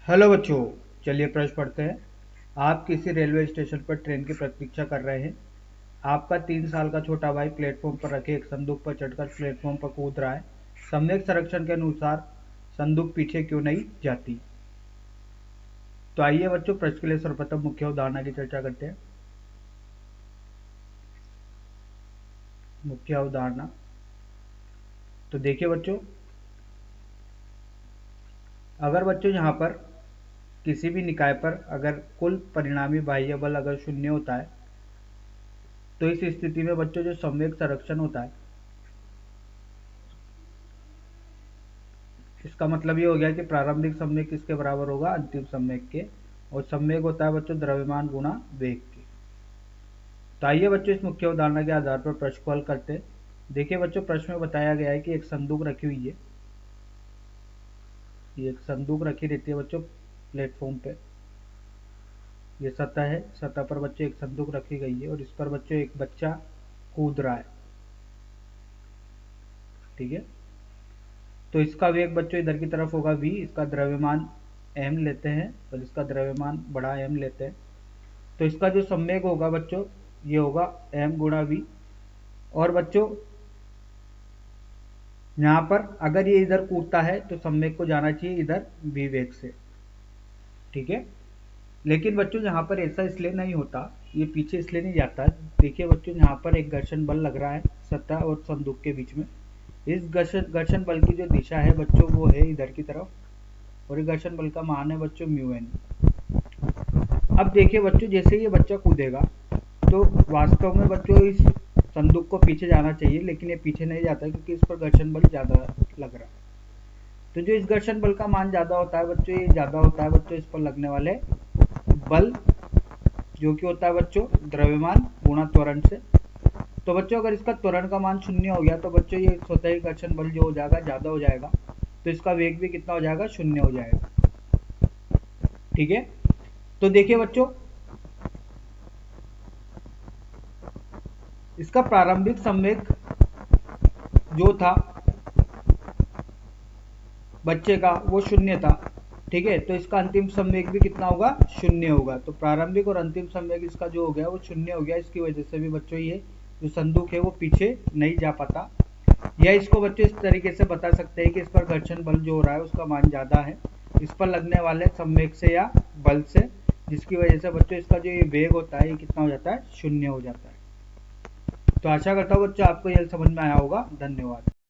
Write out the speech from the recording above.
Hello बच्चों, चलिए प्रश्न पढ़ते हैं। आप किसी रेलवे स्टेशन पर ट्रेन की प्रतीक्षा कर रहे हैं। आपका 3 साल का छोटा भाई प्लेटफॉर्म पर रखे एक संदूक पर चढ़कर प्लेटफॉर्म पर कूद रहा है। सम्यक संरक्षण के अनुसार संदूक पीछे क्यों नहीं जाती? तो आइए बच्चों, प्रश्न के लिए सर्वप्रथम मुख्य अवधारणा की चर्चा करते हैं। मुख्य अवधारणा तो देखिए बच्चों, अगर बच्चों यहाँ पर किसी भी निकाय पर अगर कुल परिणामी बाह्य बल अगर शून्य होता है, तो इस स्थिति में बच्चों जो सम्यक संरक्षण होता है, इसका मतलब ये हो गया कि प्रारंभिक सम्यक किसके बराबर होगा? अंतिम सम्यक के। और सम्यक होता है बच्चों द्रव्यमान गुणा वेग के। तो आइए बच्चों, इस मुख्य उदाहरण के आधार पर प्रश्न को हल करते हैं। देखिए बच्चों, प्रश्न में बताया गया है कि एक संदूक रखी हुई है। ये एक संदूक रखी रहती है बच्चों प्लेटफॉर्म पे। ये सतह है, सतह पर बच्चों एक संदूक रखी गई है और इस पर बच्चों एक बच्चा कूद रहा है। ठीक है, तो इसका वेग बच्चों इधर की तरफ होगा v, इसका द्रव्यमान m लेते हैं और इसका द्रव्यमान बड़ा M लेते हैं। तो इसका जो सम्वेग होगा बच्चों, ये होगा m गुणा v। और बच्चों यहाँ पर अगर ये इधर कूदता है तो सम्वेग को जाना चाहिए इधर v वेग से। ठीक है, लेकिन बच्चों यहाँ पर ऐसा इसलिए नहीं होता, ये पीछे इसलिए नहीं जाता। देखिए बच्चों, यहाँ पर एक घर्षण बल लग रहा है सतह और संदूक के बीच में। इस घर्षण बल की जो दिशा है बच्चों, वो है इधर की तरफ, और घर्षण बल का मान है बच्चों म्यू एन। अब देखिए बच्चों, जैसे ये बच्चा कूदेगा तो वास्तव में बच्चों इस संदूक को पीछे जाना चाहिए, लेकिन ये पीछे नहीं जाता क्योंकि इस पर घर्षण बल ज़्यादा लग रहा है। तो जो इस घर्षण बल का मान ज़्यादा होता है बच्चों, ये ज़्यादा होता है बच्चों इस पर लगने वाले बल, जो कि होता है बच्चों द्रव्यमान गुणा त्वरण से। तो बच्चों अगर इसका त्वरण का मान 0 हो गया तो बच्चों ये स्वतः ही घर्षण बल जो हो जाएगा ज़्यादा हो जाएगा, तो इसका वेग भी कितना हो जाएगा? 0 हो जाएगा। ठीक है, तो देखिए बच्चों, इसका प्रारंभिक संवेग जो था बच्चे का वो 0 था। ठीक है, तो इसका अंतिम संवेग भी कितना होगा? 0 होगा। तो प्रारंभिक और अंतिम संवेग इसका जो हो गया वो 0 हो गया। इसकी वजह से भी बच्चों ये जो संदूक है वो पीछे नहीं जा पाता। या इसको बच्चों इस तरीके से बता सकते हैं कि इस पर घर्षण बल जो हो रहा है उसका मान ज़्यादा है इस पर लगने वाले संवेग से या बल से, जिसकी वजह से बच्चों इसका जो ये वेग होता है ये कितना हो जाता है? 0 हो जाता है। तो आशा करता हूँ बच्चों आपको यह समझ में आया होगा। धन्यवाद।